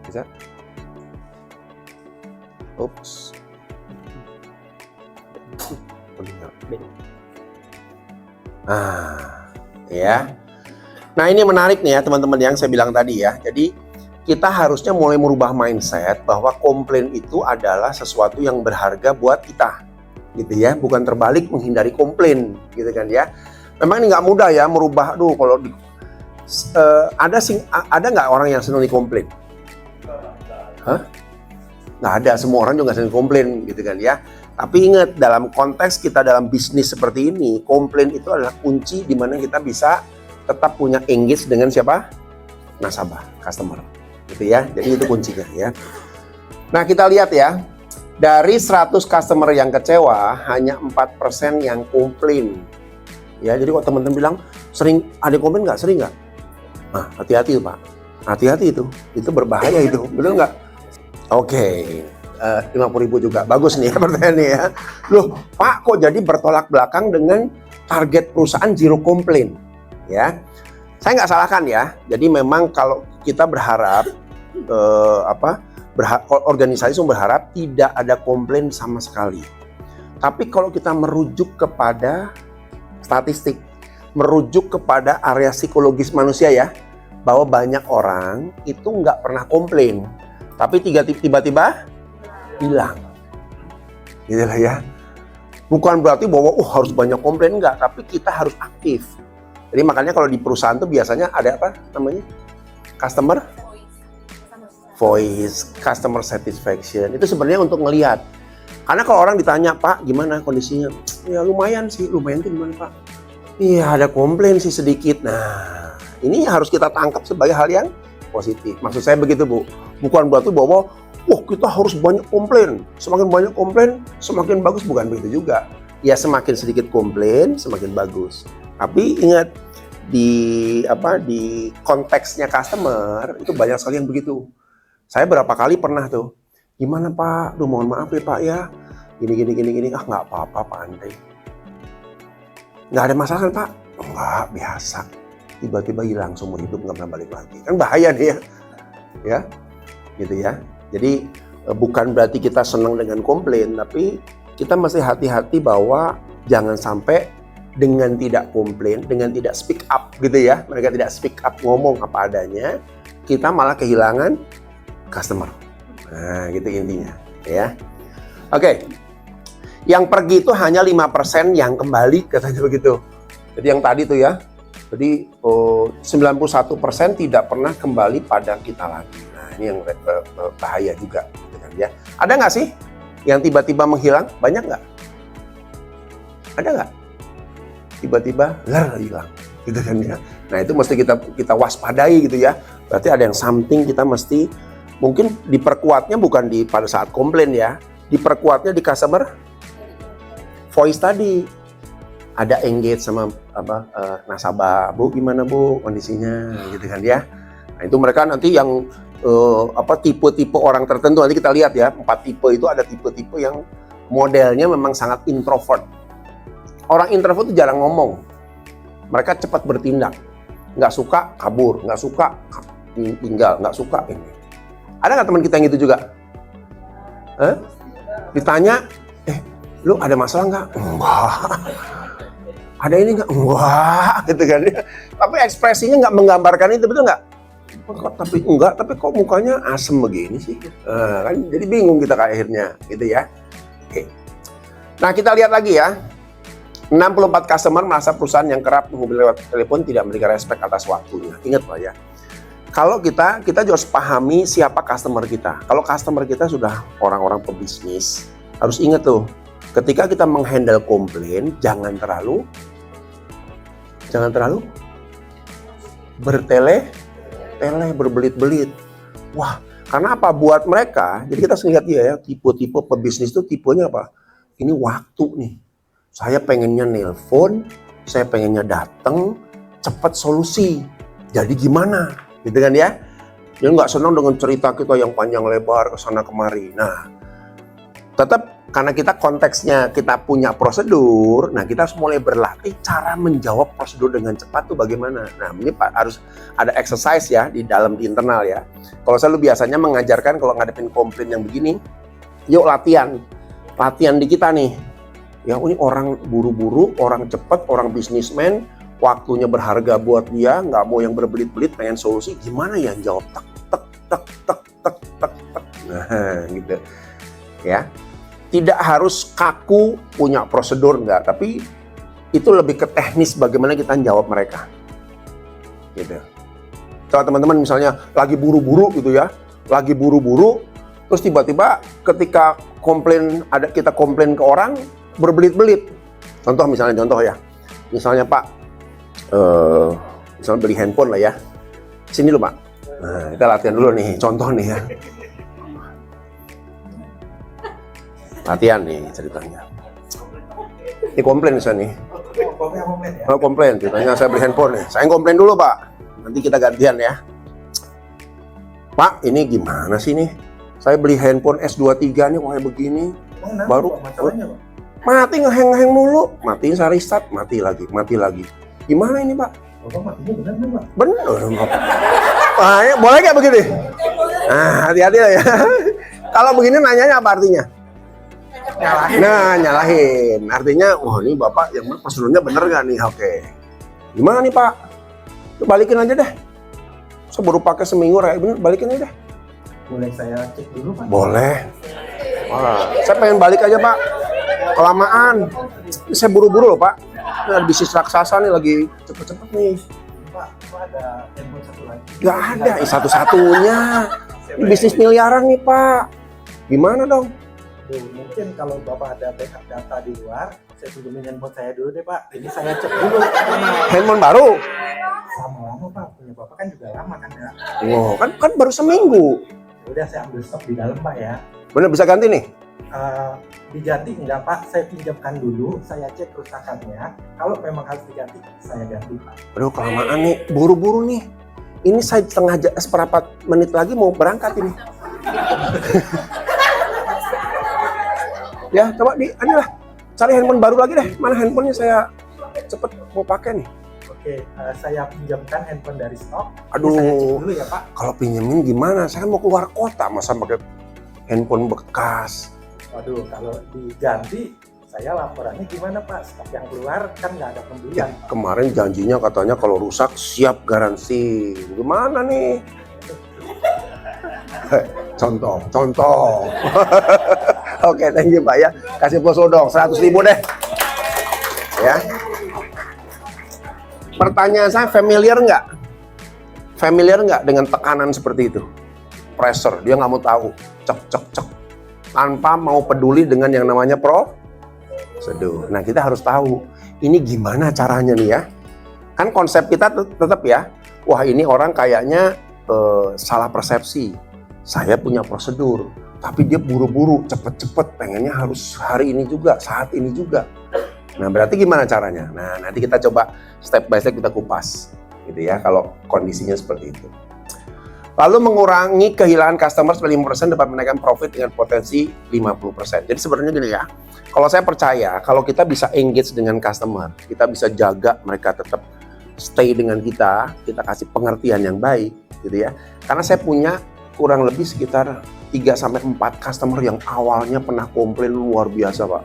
Bisa? Ups. Nah, ya. Nah, ini menarik nih ya teman-teman yang saya bilang tadi ya. Jadi kita harusnya mulai merubah mindset bahwa komplain itu adalah sesuatu yang berharga buat kita, gitu ya. Bukan terbalik menghindari komplain, gitu kan ya. Memang ini nggak mudah ya merubah. Kalau ada nggak orang yang senang dikomplain? Hah? Nggak ada, semua orang juga senang komplain, gitu kan ya. Tapi ingat, dalam konteks kita dalam bisnis seperti ini, komplain itu adalah kunci di mana kita bisa tetap punya engage dengan siapa? Nasabah, customer. Gitu ya. Jadi itu kuncinya ya. Nah, kita lihat ya. Dari 100 customer yang kecewa, hanya 4% yang komplain. Ya, jadi kalau teman-teman bilang, sering ada komplain nggak? Sering nggak? Nah, hati-hati Pak. Hati-hati itu. Itu berbahaya itu. Betul nggak? Oke. 50.000 juga. Bagus nih ya pertanyaannya ya. Loh, Pak kok jadi bertolak belakang dengan target perusahaan zero complaint? Ya, saya nggak salahkan ya. Jadi memang kalau kita berharap organisasi berharap tidak ada komplain sama sekali. Tapi kalau kita merujuk kepada statistik, merujuk kepada area psikologis manusia ya, bahwa banyak orang itu nggak pernah komplain, tapi tiba-tiba hilang. Gitu lah ya. Bukan berarti bahwa harus banyak komplain, enggak, tapi kita harus aktif. Jadi makanya kalau di perusahaan tuh biasanya ada apa namanya? Customer voice, customer satisfaction. Itu sebenarnya untuk ngelihat. Karena kalau orang ditanya, Pak, gimana kondisinya? Ya lumayan sih, lumayan tuh gimana Pak? Iya ada komplain sih sedikit. Nah, ini harus kita tangkap sebagai hal yang positif. Maksud saya begitu Bu. Bukan berarti bahwa kita harus banyak komplain. Semakin banyak komplain, semakin bagus. Bukan begitu juga. Ya semakin sedikit komplain, semakin bagus. Tapi ingat, di konteksnya customer, itu banyak sekali yang begitu. Saya berapa kali pernah tuh, gimana Pak? Mohon maaf ya Pak ya. Gini. Nggak apa-apa Pak Andre. Nggak ada masalah kan Pak? Nggak, biasa. Tiba-tiba hilang seumur hidup, nggak pernah balik lagi. Kan bahaya nih ya. Ya, gitu ya. Jadi bukan berarti kita senang dengan komplain, tapi kita mesti hati-hati bahwa jangan sampai dengan tidak komplain, dengan tidak speak up gitu ya, mereka tidak speak up ngomong apa adanya, kita malah kehilangan customer. Nah gitu intinya ya. Oke. Yang pergi itu hanya 5% yang kembali, katanya begitu. Jadi yang tadi tuh ya, jadi 91% tidak pernah kembali pada kita lagi. Nah ini yang bahaya juga, gitu kan ya. Ada nggak sih yang tiba-tiba menghilang? Banyak nggak? Ada nggak? Tiba-tiba hilang, gitu kan ya. Nah itu mesti kita waspadai gitu ya. Berarti ada yang something kita mesti mungkin diperkuatnya bukan pada saat komplain ya, diperkuatnya di customer voice tadi. Ada engage sama nasabah, Bu gimana Bu kondisinya, gitu kan ya. Nah itu mereka nanti yang tipe-tipe orang tertentu, nanti kita lihat ya, 4 tipe itu ada tipe-tipe yang modelnya memang sangat introvert. Orang introvert itu jarang ngomong, mereka cepat bertindak, nggak suka kabur, nggak suka tinggal, nggak suka ini. Ada nggak teman kita yang gitu juga? Ditanya, lu ada masalah nggak? Enggak. Ada ini nggak? Enggak, gitu kan ya. Tapi ekspresinya nggak menggambarkan itu, betul nggak? Tapi kok mukanya asem begini sih? Kan jadi bingung kita akhirnya, gitu ya. Oke. Nah kita lihat lagi ya. 64 customer merasa perusahaan yang kerap menghubungi lewat telepon tidak memberikan respect atas waktunya. Ingat Pak ya. Kalau kita juga harus pahami siapa customer kita. Kalau customer kita sudah orang-orang pebisnis, harus ingat tuh. Ketika kita menghandle komplain, jangan terlalu berbelit-belit. Wah, karena apa? Buat mereka, jadi kita lihat dia ya, tipe-tipe pebisnis itu tipenya apa? Ini waktu nih. Saya pengennya nelpon, saya pengennya datang, cepat solusi. Jadi gimana? Gitu kan ya? Dia nggak senang dengan cerita kita yang panjang lebar ke sana kemari. Nah, tetap karena kita konteksnya kita punya prosedur, nah kita harus mulai berlatih cara menjawab prosedur dengan cepat tuh bagaimana. Nah ini Pak harus ada exercise ya di dalam di internal ya. Kalau saya biasanya mengajarkan kalau ngadepin komplain yang begini, yuk latihan di kita nih. Ya ini orang buru-buru, orang cepat, orang bisnismen, waktunya berharga buat dia, nggak mau yang berbelit-belit, pengen solusi, gimana ya jawab tek. Nah gitu ya. Tidak harus kaku punya prosedur enggak, tapi itu lebih ke teknis bagaimana kita jawab mereka. Gitu. Kalau teman-teman misalnya lagi buru-buru gitu ya, terus tiba-tiba ketika kita komplain ke orang berbelit-belit. Contoh ya, misalnya Pak, misalnya beli handphone lah ya, sini dulu Pak. Nah kita latihan dulu nih, contoh nih ya. Latihan nih ceritanya. Ini komplain saya nih. Komplain ceritanya saya beli handphone nih. Saya komplain dulu Pak. Nanti kita gantian ya. Pak, ini gimana sih nih? Saya beli handphone S23 nih kayak begini. Baru mati ngeheng mulu. Matiin saya restart, mati lagi. Gimana ini Pak? Matinya bener Pak? Bener Pak. Boleh nggak begini? Nah, hati-hati lah ya. Kalau begini nanyanya apa artinya? Nyalahin. Artinya, wah ini Bapak yang prosedurnya bener gak nih? Oke. Gimana nih Pak? Balikin aja deh. Saya baru pakai seminggu, bener, balikin aja deh. Boleh saya cek dulu Pak? Boleh. Wah, saya pengen balik aja Pak. Kelamaan. Ini saya buru-buru loh Pak. Ini ada bisnis raksasa nih lagi cepet-cepet nih. Pak, ada handphone satu lagi? Gak ada, satu-satunya. Ini bisnis miliaran nih Pak. Gimana dong? Mungkin kalau Bapak ada backup data di luar, saya pinjemin handphone saya dulu deh Pak. Ini saya cek dulu. Handphone baru? Lama-lama Pak, punya Bapak kan juga lama kan ya? Wow, kan baru seminggu. Udah saya ambil stok di dalam Pak ya. Bener bisa ganti nih? Diganti enggak Pak, saya pinjamkan dulu, saya cek kerusakannya. Kalau memang harus diganti, saya ganti Pak. Aduh kelamaan nih, buru-buru nih. Ini saya seperempat menit lagi mau berangkat ini. Ya, coba cari handphone baru lagi deh. Mana handphonenya saya cepet mau pakai nih. Oke, saya pinjamkan handphone dari stok. Aduh, saya cek dulu ya Pak. Kalau pinjemin gimana? Saya mau keluar kota, masa pakai handphone bekas. Waduh, kalau diganti, saya laporannya gimana Pak? Stok yang keluar kan nggak ada pembelian. Ya, kemarin janjinya katanya kalau rusak siap garansi. Gimana nih? Contoh. Oke, thank you Pak ya. Kasih poso dong, 100.000 deh. Ya. Pertanyaan saya, familiar nggak? Familiar nggak dengan tekanan seperti itu? Pressure, dia nggak mau tahu. Cek. Tanpa mau peduli dengan yang namanya prosedur. Nah, kita harus tahu, ini gimana caranya nih ya. Kan konsep kita tetap ya, wah ini orang kayaknya salah persepsi. Saya punya prosedur. Tapi dia buru-buru, cepet-cepet, pengennya harus hari ini juga, saat ini juga. Nah berarti gimana caranya? Nah nanti kita coba step by step kita kupas gitu ya kalau kondisinya seperti itu. Lalu mengurangi kehilangan customer 5% dapat menaikkan profit dengan potensi 50%. Jadi sebenarnya gini ya, kalau saya percaya kalau kita bisa engage dengan customer, kita bisa jaga mereka tetap stay dengan kita kasih pengertian yang baik gitu ya. Karena saya punya kurang lebih sekitar 3-4 customer yang awalnya pernah komplain luar biasa Pak.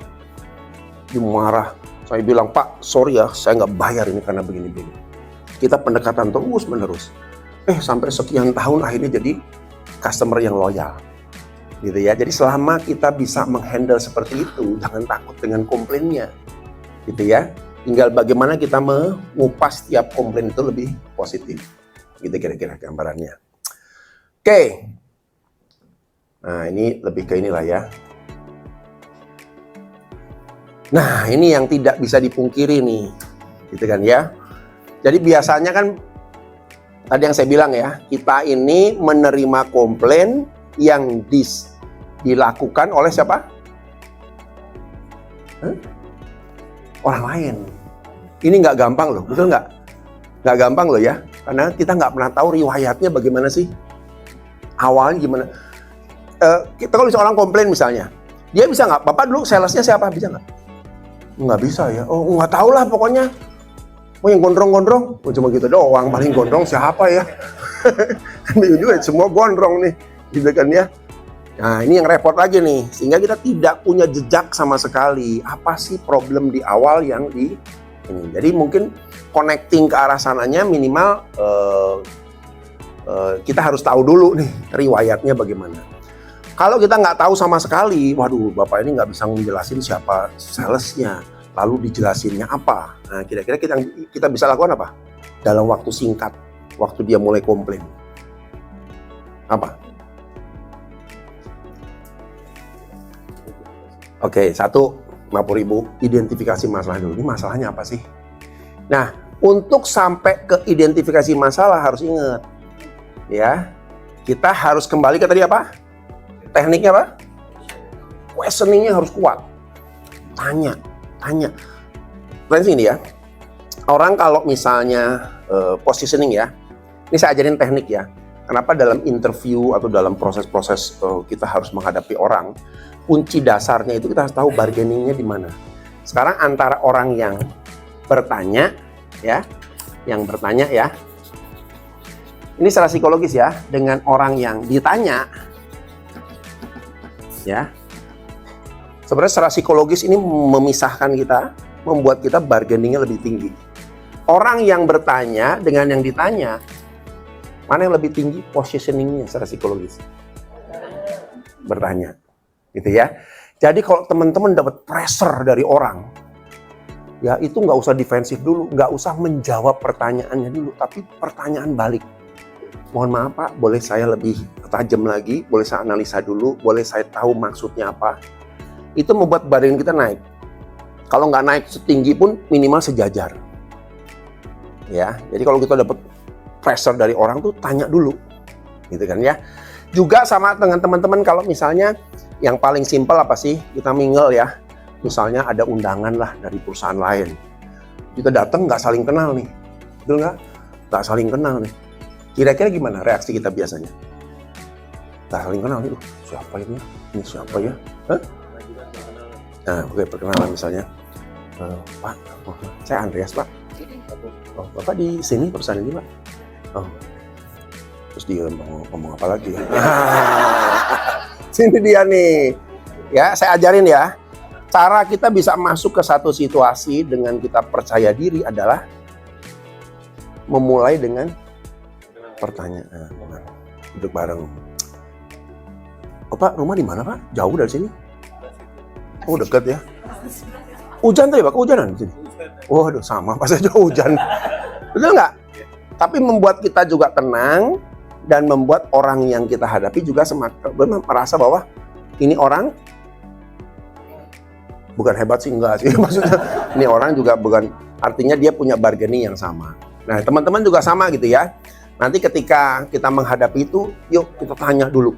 Dia marah, saya bilang Pak sorry ya saya nggak bayar ini karena begini-begini. Kita pendekatan terus menerus. Sampai sekian tahun akhirnya jadi customer yang loyal. Gitu ya. Jadi selama kita bisa menghandle seperti itu, jangan takut dengan komplainnya. Gitu ya. Tinggal bagaimana kita mengupas tiap komplain itu lebih positif. Gitu kira-kira gambarannya. Oke. Nah, ini lebih ke inilah ya. Nah, ini yang tidak bisa dipungkiri nih. Gitu kan ya. Jadi biasanya kan tadi yang saya bilang ya, kita ini menerima komplain yang dilakukan oleh siapa? Orang lain. Ini nggak gampang loh, betul nggak? Nggak gampang loh ya, karena kita nggak pernah tahu riwayatnya bagaimana sih. Awalnya gimana. Kita kalau seorang komplain misalnya, Dia bisa nggak? Bapak dulu salesnya siapa? Bisa nggak? Nggak bisa ya. Oh, nggak tahu lah pokoknya. Oh, yang gondrong-gondrong. Oh, cuma gitu doang. Paling gondrong siapa ya? Kan juga semua gondrong nih. Gitu kan ya. Nah, ini yang repot lagi nih. Sehingga kita tidak punya jejak sama sekali. Apa sih problem di awal yang di ini. Jadi mungkin connecting ke arah sananya minimal kita harus tahu dulu nih riwayatnya bagaimana. Kalau kita nggak tahu sama sekali, waduh, Bapak ini nggak bisa ngejelasin siapa salesnya, lalu dijelasinnya apa. Nah, kira-kira kita bisa lakukan apa? Dalam waktu singkat, waktu dia mulai komplain. Apa? Oke, 150.000, identifikasi masalah dulu. Ini masalahnya apa sih? Nah, untuk sampai ke identifikasi masalah harus ingat, ya, kita harus kembali ke tadi apa? Tekniknya apa? Questioning-nya harus kuat. Tanya. Kalian sini ya. Orang kalau misalnya positioning ya, ini saya ajarin teknik ya. Kenapa dalam interview atau dalam proses-proses kita harus menghadapi orang, kunci dasarnya itu kita harus tahu bargaining-nya di mana. Sekarang antara orang yang bertanya ya, ini secara psikologis ya, dengan orang yang ditanya ya. Sebenarnya secara psikologis ini memisahkan kita, membuat kita bargaining-nya lebih tinggi. Orang yang bertanya dengan yang ditanya, mana yang lebih tinggi positioning-nya secara psikologis? Bertanya. Gitu ya. Jadi kalau teman-teman dapat pressure dari orang, ya itu nggak usah defensif dulu, nggak usah menjawab pertanyaannya dulu, tapi pertanyaan balik. Mohon maaf Pak, boleh saya lebih tajam lagi, boleh saya analisa dulu, boleh saya tahu maksudnya apa. Itu membuat badan kita naik. Kalau nggak naik setinggi pun minimal sejajar. Ya, jadi kalau kita dapat pressure dari orang tuh tanya dulu, gitu kan ya. Juga sama dengan teman-teman kalau misalnya yang paling simpel apa sih, kita mingle ya. Misalnya ada undangan lah dari perusahaan lain. Kita datang nggak saling kenal nih, betul nggak? Nggak saling kenal nih. Kira-kira gimana reaksi kita biasanya? Nggak saling kenal nih, siapa ini? Ini siapa ya? Hah? Nah, oke, perkenalan misalnya. Pak, saya Andreas Pak. Oh, Bapak di sini perusahaan ini Pak? Oh, terus dia ngomong apa lagi? Sini dia nih. Ya, saya ajarin ya. Cara kita bisa masuk ke satu situasi dengan kita percaya diri adalah memulai dengan pertanyaan. Duduk bareng. Oh Pak, rumah di mana Pak? Jauh dari sini? Oh, dekat ya. Hujan tadi Pak, kehujanan di sini. Waduh, sama pas aja hujan. Betul nggak? Tapi membuat kita juga tenang dan membuat orang yang kita hadapi juga semakin merasa bahwa ini orang bukan hebat sih, enggak sih. Maksudnya ini orang juga bukan, artinya dia punya bargaining yang sama. Nah, teman-teman juga sama gitu ya. Nanti ketika kita menghadapi itu, yuk kita tanya dulu.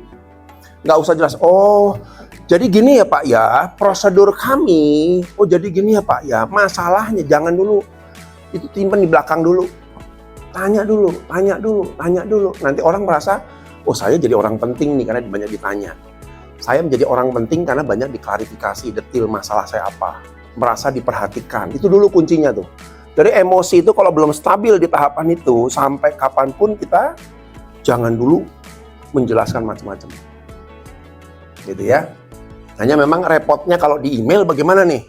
Nggak usah jelas, oh jadi gini ya Pak ya, prosedur kami, oh jadi gini ya Pak ya, masalahnya jangan dulu, itu simpen di belakang dulu. Tanya dulu. Nanti orang merasa, oh saya jadi orang penting nih karena banyak ditanya. Saya menjadi orang penting karena banyak diklarifikasi detail masalah saya apa. Merasa diperhatikan, itu dulu kuncinya tuh. Jadi emosi itu kalau belum stabil di tahapan itu, sampai kapanpun kita jangan dulu menjelaskan macam-macam. Gitu ya. Hanya memang repotnya kalau di email bagaimana nih?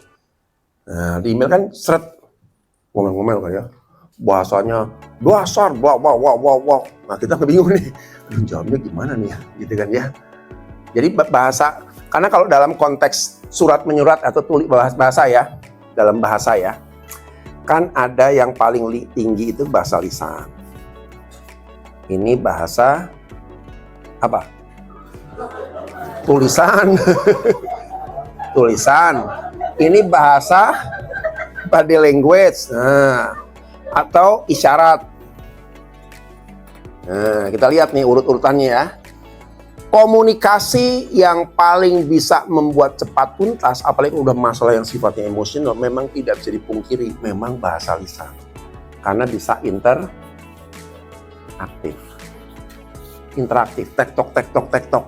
Nah, di email kan seret, ngomel-ngomel kan ya. Bahasanya dasar, wow. Nah, kita bingung nih. Aduh, jawabnya gimana nih ya? Gitu kan ya. Jadi bahasa, karena kalau dalam konteks surat menyurat atau tulis bahasa ya, dalam bahasa ya, kan ada yang paling tinggi itu bahasa lisan. Ini bahasa apa? Tulisan. Tulisan. Ini bahasa body language. Nah, atau isyarat. Nah, kita lihat nih urut-urutannya ya. Komunikasi yang paling bisa membuat cepat tuntas, apalagi udah masalah yang sifatnya emosional, memang tidak bisa dipungkiri, memang bahasa lisan. Karena bisa interaktif, tektok.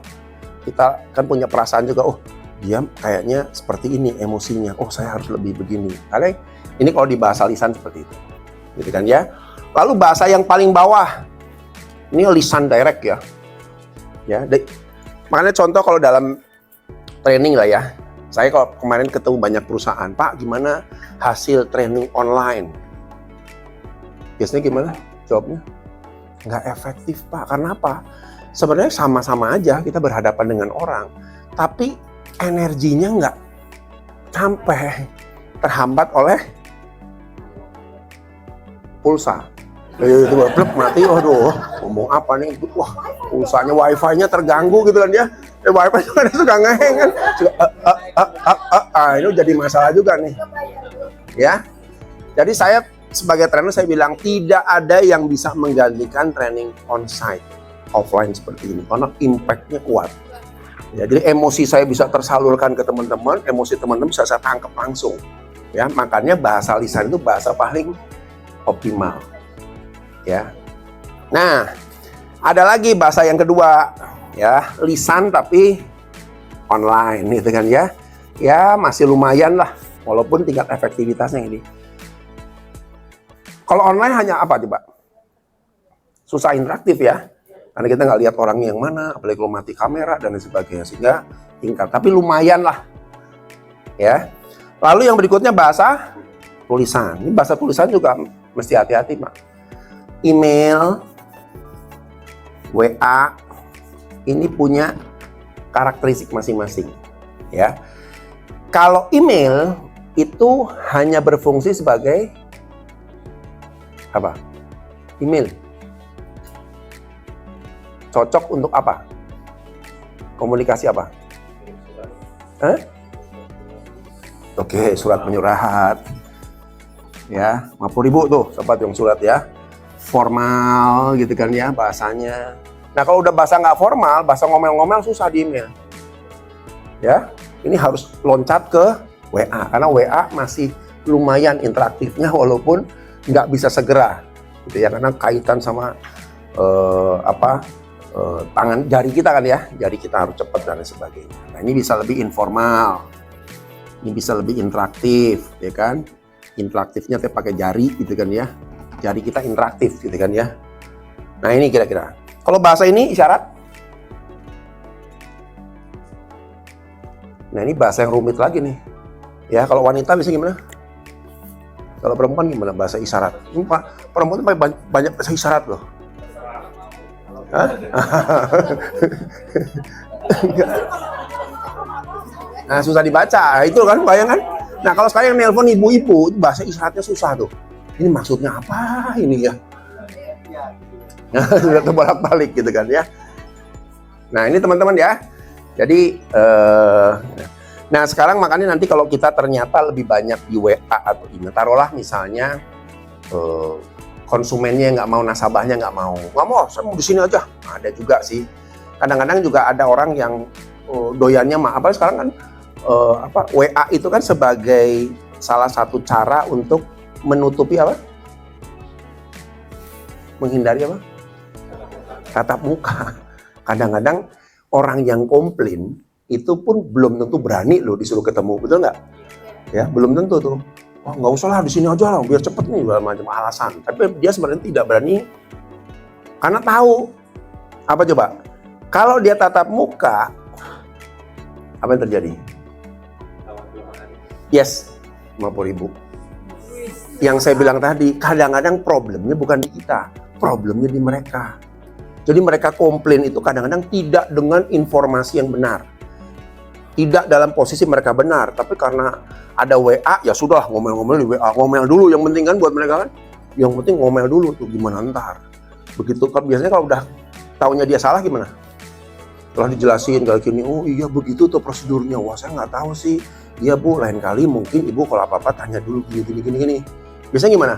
Kita kan punya perasaan juga, oh dia kayaknya seperti ini emosinya. Oh, saya harus lebih begini. Karena ini kalau di bahasa lisan seperti itu. Gitu kan ya. Lalu bahasa yang paling bawah. Ini lisan direct ya. Makanya contoh kalau dalam training lah ya. Saya kalau kemarin ketemu banyak perusahaan, Pak, gimana hasil training online? Biasanya gimana jawabnya? Nggak efektif, Pak. Karena apa? Sebenarnya sama-sama aja kita berhadapan dengan orang. Tapi energinya nggak sampai, terhambat oleh pulsa. Itu blek mati, aduh, ngomong apa nih? Wah, pulsanya wifi-nya terganggu gitu kan ya. Wifi juga suka ngeheng kan. Ini jadi masalah juga nih. Ya. Jadi saya sebagai trainer saya bilang tidak ada yang bisa menggantikan training onsite offline seperti ini karena impact-nya kuat. Ya, jadi emosi saya bisa tersalurkan ke teman-teman, emosi teman-teman bisa saya tangkap langsung. Ya, makanya bahasa lisan itu bahasa paling optimal. Ya. Nah, ada lagi bahasa yang kedua, ya, lisan tapi online gitu kan ya. Ya, masih lumayan lah walaupun tingkat efektivitasnya ini. Kalau online hanya apa coba? Susah interaktif ya. Karena kita nggak lihat orangnya yang mana, apalagi kalau mati kamera dan lain sebagainya, sehingga tingkat. Tapi lumayan lah, ya. Lalu yang berikutnya bahasa tulisan. Ini bahasa tulisan juga mesti hati-hati, Pak. Email, WA, ini punya karakteristik masing-masing, ya. Kalau email itu hanya berfungsi sebagai apa? Email. Cocok untuk apa? Komunikasi apa? Oke, surat menyurat. Ya, 50.000 tuh, sobat yang surat ya. Formal gitu kan ya bahasanya. Nah, kalau udah bahasa nggak formal, bahasa ngomel-ngomel susah di email. Ya, ini harus loncat ke WA karena WA masih lumayan interaktifnya walaupun nggak bisa segera, gitu ya, karena kaitan sama tangan jari kita kan ya, jari kita harus cepat dan lain sebagainya. Nah, ini bisa lebih informal, ini bisa lebih interaktif, ya kan? Interaktifnya kita pakai jari, gitu kan ya, jari kita interaktif, gitu kan ya. Nah, ini kira-kira. Kalau bahasa ini isyarat. Nah, ini bahasa yang rumit lagi nih. Ya, kalau wanita bisa gimana? Kalau perempuan gimana bahasa isyarat? Ini Pak, perempuan banyak bahasa isyarat loh. Hah? Nah, susah dibaca, itu kan bayangan. Nah, kalau sekarang yang nelpon ibu-ibu, bahasa isyaratnya susah tuh. Ini maksudnya apa ini ya? Sudah terbolak-balik gitu kan ya. Nah, ini teman-teman ya. Jadi, nah sekarang makanya nanti kalau kita ternyata lebih banyak di WA atau email, taruhlah misalnya konsumennya nggak mau, nasabahnya nggak mau, saya mau di sini aja. Nah, ada juga sih. Kadang-kadang juga ada orang yang doyannya apa sekarang kan WA itu kan sebagai salah satu cara untuk menutupi apa? Menghindari apa? Tatap muka. Kadang-kadang orang yang komplain itu pun belum tentu berani loh disuruh ketemu, betul nggak? Ya, belum tentu tuh. Oh, nggak usah lah, di sini aja lah, biar cepet nih, macam alasan. Tapi dia sebenarnya tidak berani karena tahu apa coba? Kalau dia tatap muka, apa yang terjadi? Yes, 50.000. Yang saya bilang tadi, kadang-kadang problemnya bukan di kita, problemnya di mereka. Jadi mereka komplain itu kadang-kadang tidak dengan informasi yang benar. Tidak dalam posisi mereka benar, tapi karena ada WA, ya sudah ngomel-ngomel di WA, ngomel dulu yang penting kan buat mereka kan. Yang penting ngomel dulu tuh gimana ntar. Begitu kan biasanya kalau udah taunya dia salah gimana? Setelah dijelasin kayak gini, oh iya begitu tuh prosedurnya. Wah, saya nggak tahu sih. Iya Bu, lain kali mungkin Ibu kalau apa-apa tanya dulu gini. Biasanya gimana?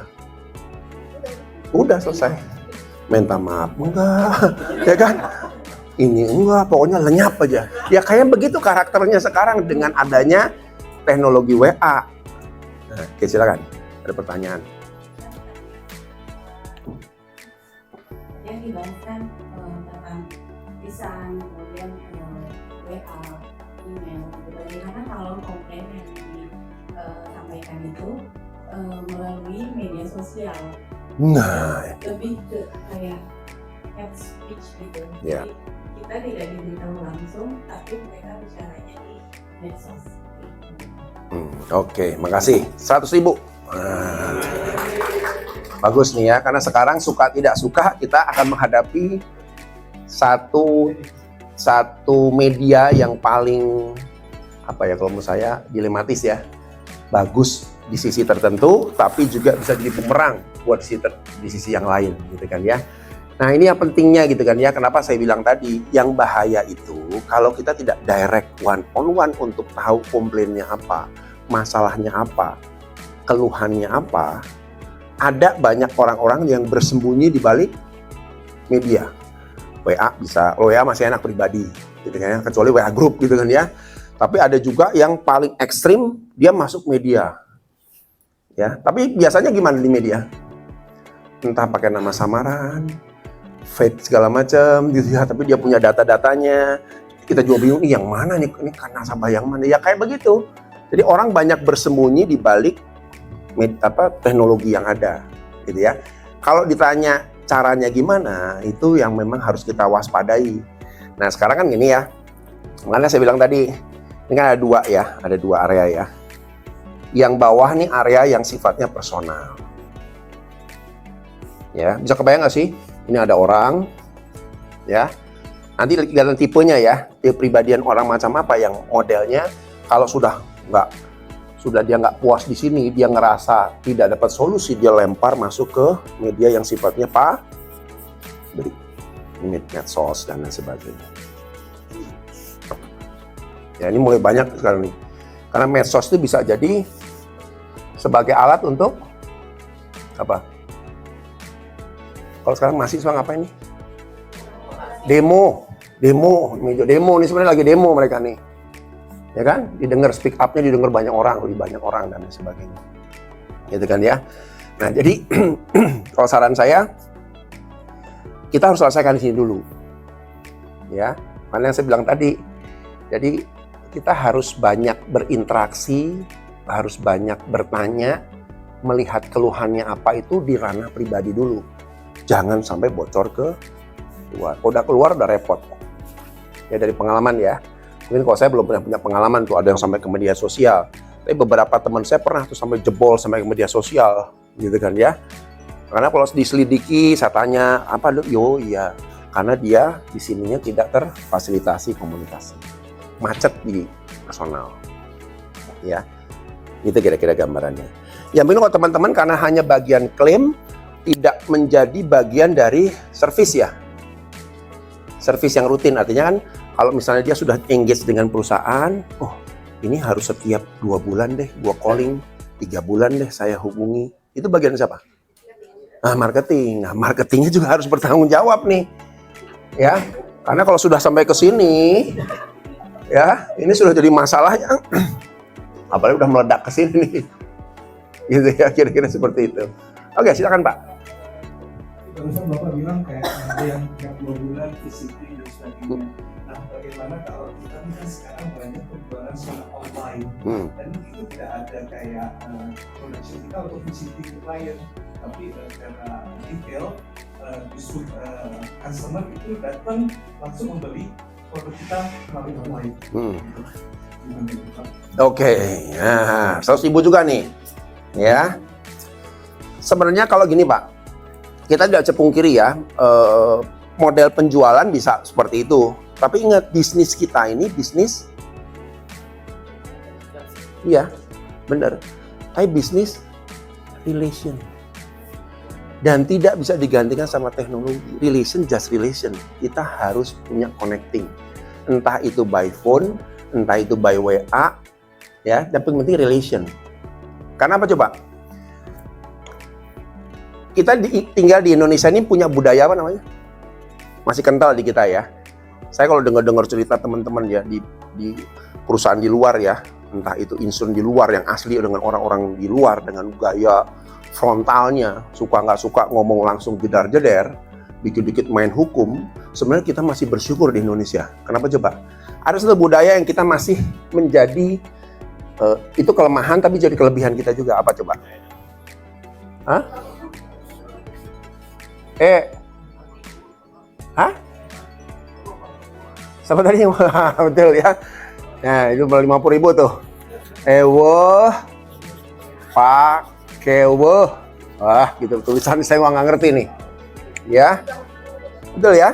Udah selesai. Minta maaf enggak, ya kan? Ini enggak, pokoknya lenyap aja. Ya kayak begitu karakternya sekarang dengan adanya teknologi WA. Nah, oke, silakan. Ada pertanyaan. Yang dibahaskan tentang lisan, kemudian WA, email gitu. Bagaimana kalau komplain yang disampaikan itu melalui media sosial? Nah, Lebih ke kayak head speech gitu. Ya. Jadi kita tidak diberitahu langsung, tapi mereka bicaranya di medsos. Oke, makasih. 100.000. Nah, bagus nih ya, karena sekarang suka tidak suka kita akan menghadapi satu media yang paling apa ya, kalau menurut saya dilematis ya. Bagus di sisi tertentu, tapi juga bisa jadi bumerang buat di sisi yang lain, gitu kan ya. Nah, ini yang pentingnya gitu kan ya. Kenapa saya bilang tadi, yang bahaya itu kalau kita tidak direct one on one untuk tahu komplainnya apa, masalahnya apa, keluhannya apa. Ada banyak orang-orang yang bersembunyi di balik media. WA bisa, WA masih enak pribadi, gitu kan ya, kecuali WA group gitu kan ya. Tapi ada juga yang paling ekstrim, dia masuk media. Ya, tapi biasanya gimana di media? Entah pakai nama samaran, fake segala macam gitu ya, tapi dia punya data-datanya. Kita juga bingung, yang mana nih, ini kan nasabah yang mana? Ya kayak begitu. Jadi orang banyak bersembunyi di balik teknologi yang ada, gitu ya. Kalau ditanya caranya gimana, itu yang memang harus kita waspadai. Nah, sekarang kan gini ya. Makanya saya bilang tadi, ini kan ada dua area ya. Yang bawah nih area yang sifatnya personal. Ya, bisa kebayang nggak sih? Ini ada orang, ya. Nanti kelihatan tipenya ya, tipe pribadian orang macam apa yang modelnya kalau dia nggak puas di sini, dia ngerasa tidak dapat solusi, dia lempar masuk ke media yang sifatnya beri, medsos dan lain sebagainya. Ya, ini mulai banyak sekarang nih, karena medsos itu bisa jadi sebagai alat untuk apa? Kalau sekarang mahasiswa ngapain nih? Demo nih, sebenarnya lagi demo mereka nih, ya kan? Didengar speak up-nya, didengar banyak orang dan lain sebagainya, gitu kan ya. Nah, jadi kalau saran saya, kita harus selesaikan di sini dulu, ya. Karena yang saya bilang tadi, jadi kita harus banyak berinteraksi, harus banyak bertanya, melihat keluhannya apa itu di ranah pribadi dulu. Jangan sampai bocor ke luar. Udah keluar udah repot. Ya dari pengalaman ya. Mungkin kalau saya belum pernah punya pengalaman tuh, ada yang sampai ke media sosial. Tapi beberapa teman saya pernah tuh sampai jebol sampai ke media sosial, gitu kan ya. Karena kalau diselidiki, saya tanya, apa lu? Yo iya, karena dia di sininya tidak terfasilitasi komunikasi. Macet di personal. Ya. Itu kira-kira gambarannya. Yang penting kalau teman-teman karena hanya bagian klaim, tidak menjadi bagian dari servis ya. Servis yang rutin, artinya kan kalau misalnya dia sudah engage dengan perusahaan, oh ini harus setiap 2 bulan deh gua calling, 3 bulan deh saya hubungi. Itu bagian siapa? Marketing. Nah, marketingnya juga harus bertanggung jawab nih. Ya, karena kalau sudah sampai ke sini, ya ini sudah jadi masalah yang apalagi udah meledak ke sini nih. Gitu ya, kira-kira seperti itu. Oke, silakan Pak. Barusan Bapak bilang kayak ada yang tiap 2 bulan visiting dan sebagainya. Nah, bagaimana kalau kita kan sekarang banyak penjualan secara online dan itu tidak ada kayak production kita untuk visiting klien, tapi secara detail justru customer itu datang langsung membeli produk kita melalui online. Oke, nah 100.000 juga nih, ya. Sebenarnya kalau gini Pak, kita tidak bisa pungkiri ya, model penjualan bisa seperti itu. Tapi ingat, bisnis kita ini bisnis, iya, benar. Tapi bisnis relation. Dan tidak bisa digantikan sama teknologi. Relation, just relation. Kita harus punya connecting. Entah itu by phone, entah itu by WA, ya. Dan penting relation. Karena apa coba? Kita tinggal di Indonesia ini punya budaya apa namanya? Masih kental di kita ya. Saya kalau dengar cerita teman-teman ya di perusahaan di luar ya, entah itu insun di luar yang asli dengan orang-orang di luar dengan gaya frontalnya, suka nggak suka ngomong langsung jedar-jeder, dikit-dikit main hukum. Sebenarnya kita masih bersyukur di Indonesia. Kenapa coba? Ada satu budaya yang kita masih menjadi itu kelemahan tapi jadi kelebihan kita juga. Apa coba? Hah? Hah? Siapa tadi yang betul ya? Nah, itu 50.000 tuh. Ewo, Pak, kewo. Wah, gitu tulisan saya nggak ngerti nih. Ya, betul ya.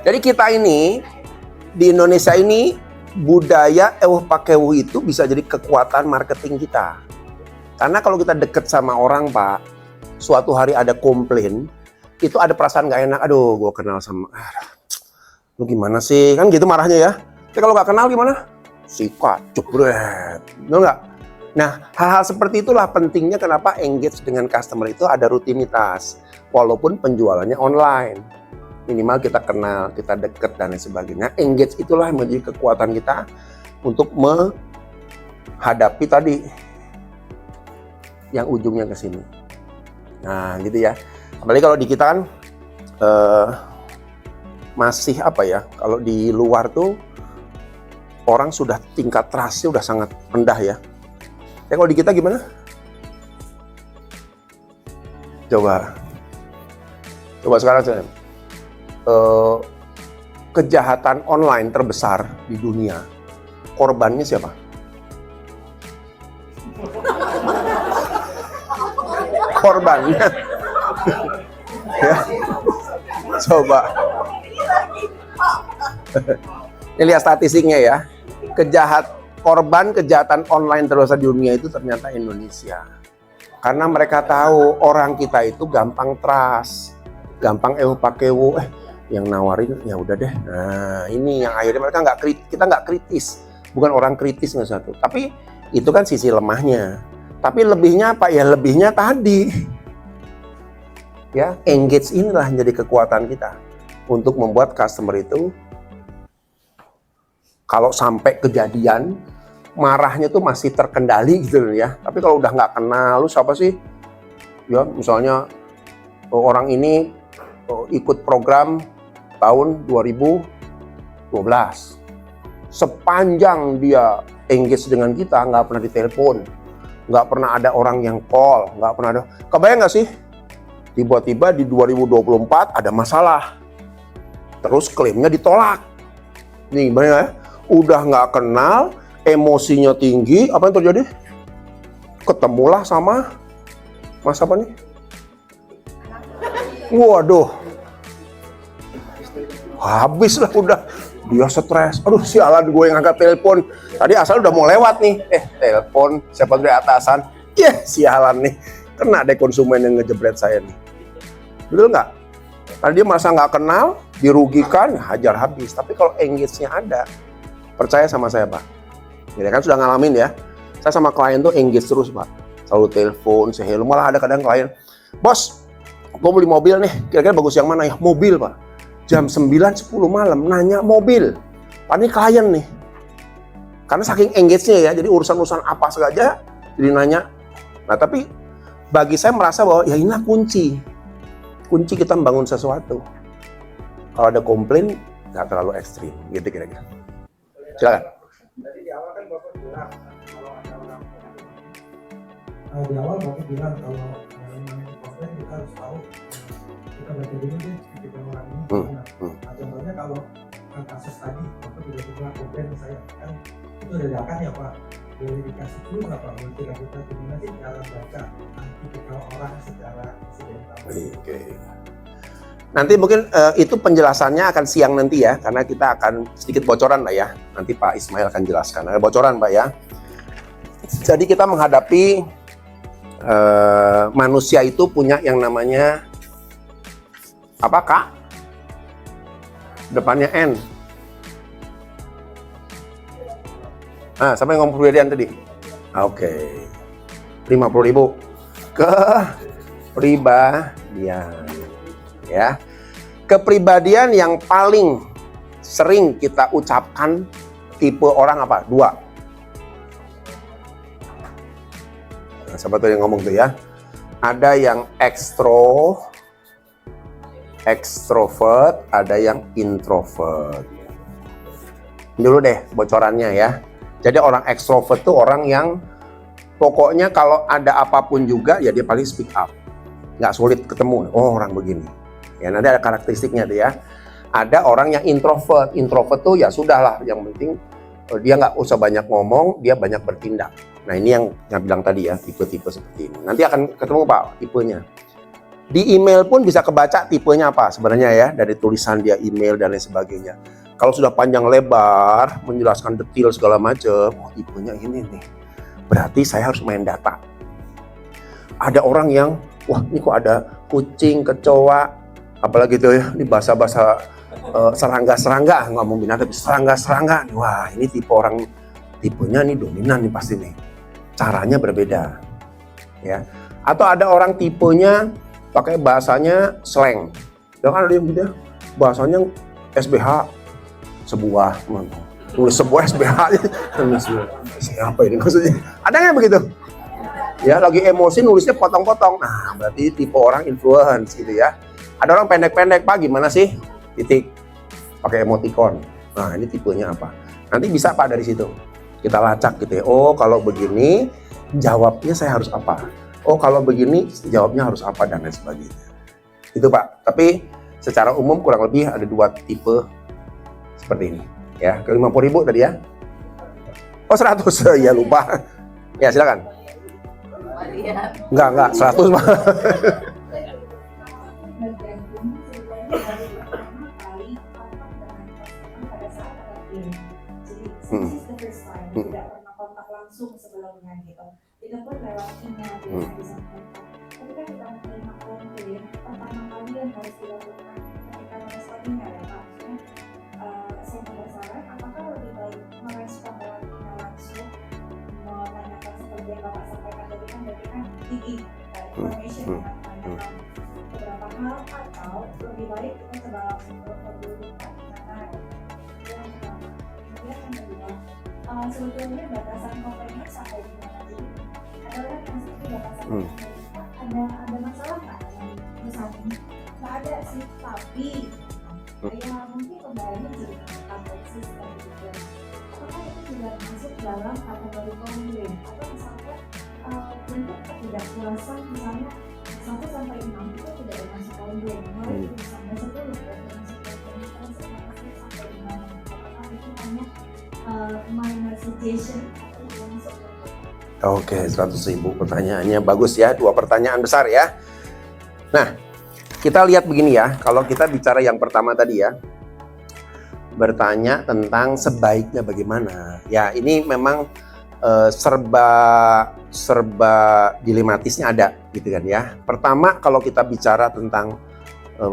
Jadi kita ini di Indonesia ini budaya pakewu itu bisa jadi kekuatan marketing kita. Karena kalau kita deket sama orang, Pak, suatu hari ada komplain, itu ada perasaan nggak enak. Aduh, gue kenal sama, lu gimana sih? Kan gitu marahnya ya. Tapi kalau nggak kenal gimana? Sikat, jebret. Betul nggak? Nah, hal-hal seperti itulah pentingnya kenapa engage dengan customer itu ada rutinitas. Walaupun penjualannya online. Minimal kita kenal, kita deket, dan lain sebagainya. Engage itulah yang menjadi kekuatan kita untuk menghadapi tadi yang ujungnya ke sini. Nah, gitu ya. Apalagi kalau di kita kan masih apa ya, kalau di luar tuh orang sudah tingkat trust-nya udah sangat rendah ya. Ya kalau di kita gimana? Coba sekarang saya kejahatan online terbesar di dunia, korbannya siapa? Korbannya ya. Coba ini lihat statistiknya ya. Korban kejahatan online terbesar di dunia itu ternyata Indonesia. Karena mereka tahu orang kita itu gampang trust, gampang pakewo, yang nawarin ya udah deh. Nah, ini yang akhirnya mereka kita nggak kritis, bukan orang kritis nggak satu. Tapi itu kan sisi lemahnya. Tapi lebihnya apa ya? Lebihnya tadi, ya engage inilah menjadi kekuatan kita untuk membuat customer itu kalau sampai kejadian marahnya tuh masih terkendali gitu loh ya. Tapi kalau udah nggak kenal, lu siapa sih? Ya misalnya orang ini ikut program tahun 2012. Sepanjang dia engage dengan kita, nggak pernah ditelepon, nggak pernah ada orang yang call, nggak pernah ada. Kebayang nggak sih? Tiba-tiba di 2024 ada masalah, terus klaimnya ditolak. Nih, banyak ya? Udah nggak kenal, emosinya tinggi, apa yang terjadi? Ketemulah sama mas apa nih? Waduh, habis lah udah. Dia stres, aduh sialan gue yang angkat telepon. Tadi asal udah mau lewat nih, telepon siapa dari atasan. Sialan nih, kena deh konsumen yang ngejebret saya nih. Betul nggak? Tadi dia merasa nggak kenal, dirugikan, hajar habis. Tapi kalau engage-nya ada, percaya sama saya Pak. Ya kan sudah ngalamin ya. Saya sama klien tuh engage terus Pak. Selalu telepon, say hello. Malah ada kadang klien, bos, gue beli mobil nih, kira-kira bagus yang mana ya? Mobil Pak. Jam 9-10 malam nanya mobil. Ini klien nih. Karena saking engage-nya ya, jadi urusan-urusan apa saja jadi nanya. Nah tapi bagi saya merasa bahwa ya inilah kunci kita membangun sesuatu. Kalau ada komplain, nggak terlalu ekstrim, gitu kira-kira. Silakan. Tadi di awal kan Bapak bilang kalau ada orang di awal Bapak bilang kalau komplain kita harus tahu, kita baca dulu deh ketika orang ini. Nah, contohnya kalau kasus tadi Bapak tiba-tiba komplain saya kan itu dadakan ya Pak. Boleh dikasih dulu nggak Pak? Boleh kita gimana sih cara baca tipikal orang secara insidental? Oke. Nanti mungkin itu penjelasannya akan siang nanti ya, karena kita akan sedikit bocoran Pak ya. Nanti Pak Ismail akan jelaskan. Ada bocoran Pak ya. Jadi kita menghadapi manusia itu punya yang namanya apa Kak? Depannya N. Nah, siapa yang ngomong kepribadian tadi? Oke. 50.000 ke pribadian. Ya. Kepribadian yang paling sering kita ucapkan tipe orang apa? 2. Nah, siapa tuh yang ngomong tuh ya? Ada yang extrovert, ada yang introvert. Dulu deh bocorannya ya. Jadi orang ekstrovert tuh orang yang pokoknya kalau ada apapun juga ya dia paling speak up. Nggak sulit ketemu, oh orang begini. Ya nanti ada karakteristiknya tuh ya. Ada orang yang introvert. Introvert tuh ya sudahlah, yang penting dia nggak usah banyak ngomong, dia banyak bertindak. Nah ini yang saya bilang tadi ya, tipe-tipe seperti ini. Nanti akan ketemu Pak tipenya. Di email pun bisa kebaca tipenya apa sebenarnya ya, dari tulisan dia email dan lain sebagainya. Kalau sudah panjang lebar, menjelaskan detail segala macam, oh tipenya ini nih. Berarti saya harus main data. Ada orang yang, wah ini kok ada kucing, kecoa, apalagi tuh ya, ini bahasa-bahasa serangga-serangga, ngomong binatang, serangga-serangga. Wah ini tipe orang, tipenya nih dominan nih pasti nih. Caranya berbeda. Ya. Atau ada orang tipenya pakai bahasanya slang. Ya kan ada yang gitu ya, bahasanya SBH. Sebuah, tulis sebuah SBH, siapa ini maksudnya? Ada nggak begitu? Ya lagi emosi nulisnya potong-potong. Nah berarti tipe orang influence gitu ya. Ada orang pendek-pendek, Pak gimana sih? Titik, pakai emoticon. Nah ini tipenya apa? Nanti bisa Pak dari situ kita lacak gitu ya. Oh kalau begini jawabnya saya harus apa? Oh kalau begini jawabnya harus apa dan lain sebagainya. Itu Pak. Tapi secara umum kurang lebih ada 2 tipe seperti ini ya. Ke 50.000 tadi ya. Oh 100 ya lupa. Ya silakan. Enggak 100 Pak. Tidak pernah kontak langsung sebelumnya gitu. Tidak pun lewat email biasa disampaikan. Tapi kan kita menerima komplain, pertama kali yang harus dilakukan ketika meresponnya ya Pak. Saya penasaran, apakah lebih baik merespon lewat email langsung, menanyakan seperti yang Bapak sampaikan tadi kan, berarti kan digging information menanyakan beberapa hal, atau lebih baik kita coba langsung telepon dulu Pak, karena yang pertama. Kemudian yang kedua, sebetulnya batasan komplainnya sampai di mana? Jadi ada orang yang seperti batasan komplainnya ada masalah nggak? Misalnya nggak ada sih, tapi ya mungkin kembali jadi update sistem gitu. Apakah itu juga masuk dalam kategori komplain? Atau misalnya bentuk ketidakpuasan, misalnya 1 sampai 6 itu tidak termasuk komplain, mulai sampai 10 berarti masuk komplain, terus sampai 5. Apakah itu hanya minor suggestion atau juga masuk komplain? Oke 100.000 pertanyaannya bagus ya, 2 pertanyaan besar ya. Nah kita lihat begini ya, kalau kita bicara yang pertama tadi ya, bertanya tentang sebaiknya bagaimana. Ya ini memang serba dilematisnya ada gitu kan ya. Pertama kalau kita bicara tentang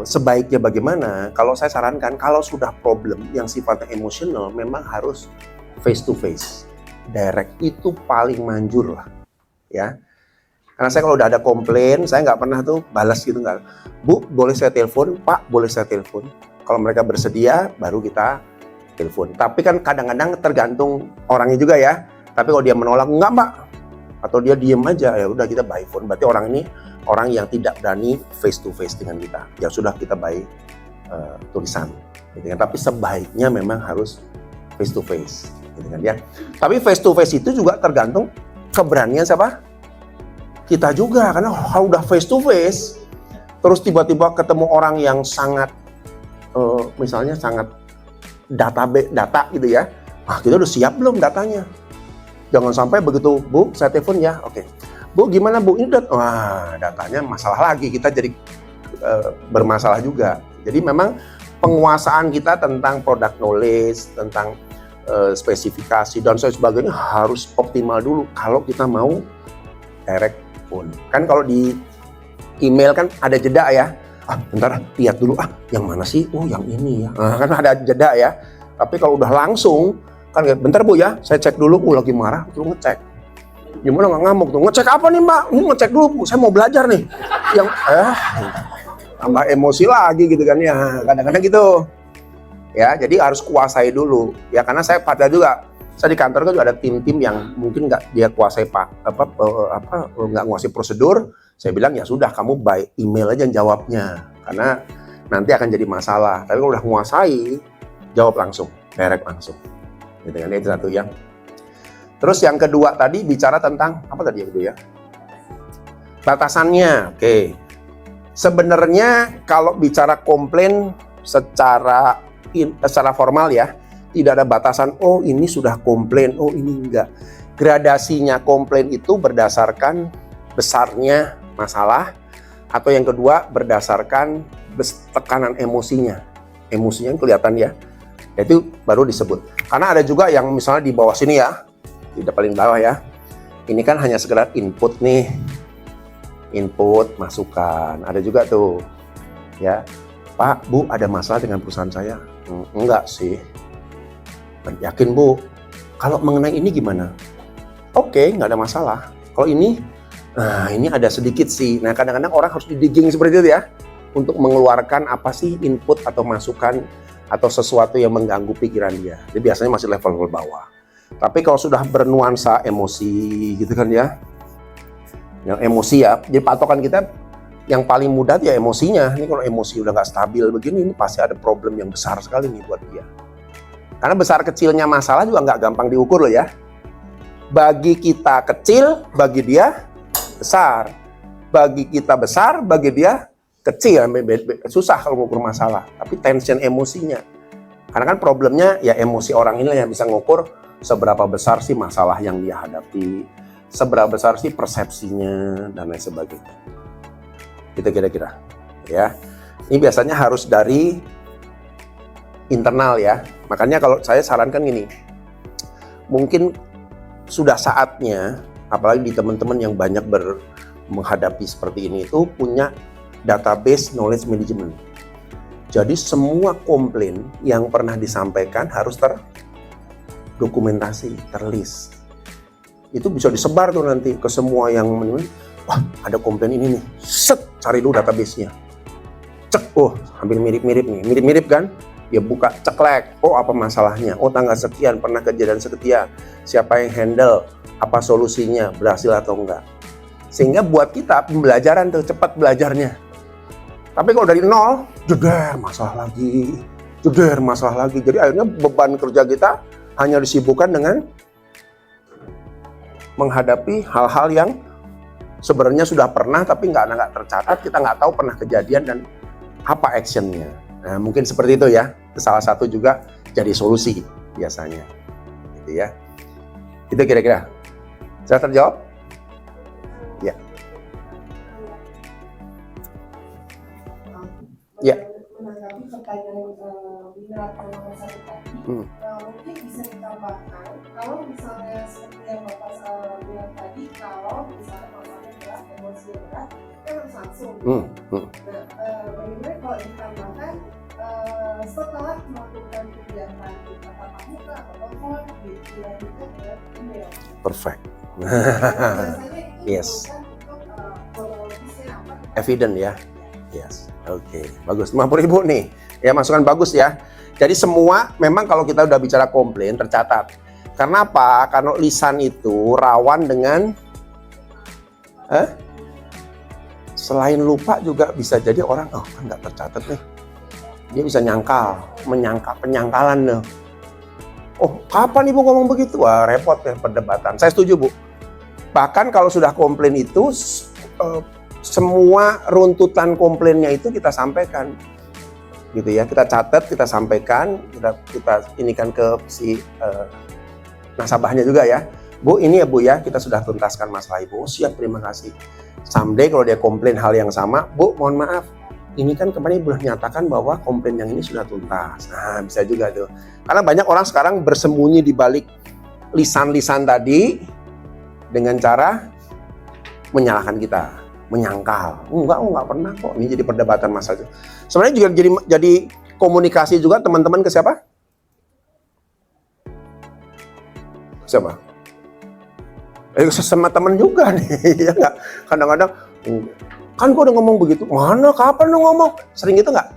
sebaiknya bagaimana, kalau saya sarankan kalau sudah problem yang sifatnya emosional memang harus face to face. Direct itu paling manjur lah ya. Karena saya kalau udah ada komplain, saya nggak pernah tuh balas gitu, nggak. Bu, boleh saya telepon? Pak, boleh saya telepon? Kalau mereka bersedia, baru kita telepon. Tapi kan kadang-kadang tergantung orangnya juga ya. Tapi kalau dia menolak, enggak Mbak, atau dia diem aja, ya udah kita by phone. Berarti orang ini orang yang tidak berani face to face dengan kita. Ya sudah kita by tulisan. Gitu kan. Tapi sebaiknya memang harus face to face. Gitu kan ya. Tapi face to face itu juga tergantung keberanian siapa? Kita juga, karena kalau udah face to face terus tiba-tiba ketemu orang yang sangat misalnya sangat data gitu ya, kita udah siap belum datanya? Jangan sampai begitu, Bu saya telepon ya, oke. Bu gimana Bu, ini datanya masalah lagi, kita jadi bermasalah juga. Jadi memang penguasaan kita tentang product knowledge, tentang spesifikasi dan sebagainya harus optimal dulu kalau kita mau direct phone. Kan kalau di email kan ada jeda ya. Bentar lihat dulu yang mana sih? Oh yang ini ya. Kan ada jeda ya. Tapi kalau udah langsung kan bentar Bu ya, saya cek dulu. Lagi marah, tuh ngecek. Gimana nggak ngamuk tuh? Ngecek apa nih Mbak? Ngecek dulu Bu, saya mau belajar nih. Yang tambah emosi lagi gitu kan ya. Kadang-kadang gitu. Ya, jadi harus kuasai dulu. Ya karena saya pada juga. Saya di kantor kan juga ada tim-tim yang mungkin nggak dia kuasai nggak nguasai prosedur. Saya bilang ya sudah kamu by email aja jawabnya karena nanti akan jadi masalah. Tapi kalau udah menguasai jawab langsung, direct langsung. Gitu kan, itu satu ya. Terus yang kedua tadi bicara tentang apa tadi yang kedua ya? Batasannya. Oke. Sebenarnya kalau bicara komplain secara formal ya, tidak ada batasan, oh ini sudah komplain, oh ini enggak. Gradasinya komplain itu berdasarkan besarnya masalah, atau yang kedua berdasarkan tekanan emosinya. Emosinya kelihatan ya, itu baru disebut. Karena ada juga yang misalnya di bawah sini ya, tidak paling bawah ya, ini kan hanya sekedar input nih, input masukan. Ada juga tuh ya, Pak, Bu, ada masalah dengan perusahaan saya? Enggak sih. Yakin Bu? Kalau mengenai ini gimana? Oke, nggak ada masalah. Kalau ini, nah ini ada sedikit sih. Nah kadang-kadang orang harus digging seperti itu ya, untuk mengeluarkan apa sih input atau masukan atau sesuatu yang mengganggu pikiran dia. Jadi biasanya masih level bawah. Tapi kalau sudah bernuansa emosi gitu kan ya, yang emosi ya, jadi patokan kita yang paling mudah ya emosinya. Ini kalau emosi udah nggak stabil begini, ini pasti ada problem yang besar sekali nih buat dia. Karena besar kecilnya masalah juga nggak gampang diukur loh ya. Bagi kita kecil, bagi dia besar. Bagi kita besar, bagi dia kecil. Susah kalau mengukur masalah. Tapi tension emosinya. Karena kan problemnya ya emosi orang ini yang bisa mengukur seberapa besar sih masalah yang dia hadapi, seberapa besar sih persepsinya, dan lain sebagainya. Itu kira-kira. Ya. Ini biasanya harus dari internal ya. Makanya kalau saya sarankan gini, mungkin sudah saatnya, apalagi di teman-teman yang banyak menghadapi seperti ini itu punya database knowledge management. Jadi semua komplain yang pernah disampaikan harus terdokumentasi, terlist. Itu bisa disebar tuh nanti ke semua yang wah ada komplain ini nih, set cari dulu database-nya. Cek, oh hampir mirip-mirip nih, mirip-mirip kan? Ya buka, ceklek, oh apa masalahnya, oh tanggal sekian pernah kejadian sekian, siapa yang handle, apa solusinya, berhasil atau enggak. Sehingga buat kita pembelajaran tuh, cepat belajarnya. Tapi kalau dari nol, jeder masalah lagi. Jadi akhirnya beban kerja kita hanya disibukkan dengan menghadapi hal-hal yang sebenarnya sudah pernah tapi nggak tercatat, kita nggak tahu pernah kejadian dan apa actionnya. Nah, mungkin seperti itu ya. Itu salah satu juga jadi solusi biasanya. Gitu ya. Itu kira-kira. Sudah terjawab? Ya. Ya. Menanggapi pertanyaan Bina nomor 1 tadi, mungkin bisa ditambahkan kalau misalnya seperti yang Bapak bilang tadi, kalau misalnya masalahnya berat, emosi berat, kan harus langsung. Nah, bagaimana kalau ditambahkan setelah melakukan kegiatan tatap muka atau telepon, dilanjutkan dengan email. Perfect. Biasanya itu Yes. untuk kronologisnya apa? Evident ya. Yes. Oke, bagus. 50.000 nih. Ya, masukan bagus ya. Jadi semua memang kalau kita udah bicara komplain tercatat. Karena apa? Karena lisan itu rawan dengan selain lupa juga bisa jadi orang kan nggak tercatat nih. Dia bisa penyangkalan nih. Oh, kapan Ibu ngomong begitu? Wah, repot ya perdebatan. Saya setuju, Bu. Bahkan kalau sudah komplain itu semua runtutan komplainnya itu kita sampaikan, gitu ya. Kita catat, kita sampaikan, kita inikan ke si nasabahnya juga ya. Bu, ini ya Bu ya, kita sudah tuntaskan masalah Ibu. Siap, terima kasih. Someday kalau dia komplain hal yang sama, Bu, mohon maaf, ini kan kemarin Ibu nyatakan bahwa komplain yang ini sudah tuntas. Nah, bisa juga tuh. Karena banyak orang sekarang bersembunyi di balik lisan-lisan tadi dengan cara menyalahkan kita. Menyangkal, enggak pernah kok. Ini jadi perdebatan masalah. Sebenarnya juga jadi komunikasi juga teman-teman ke siapa? Siapa? Sama teman juga nih, ya nggak? Kadang-kadang, kan gua udah ngomong begitu. Mana? Kapan lu ngomong? Sering gitu nggak?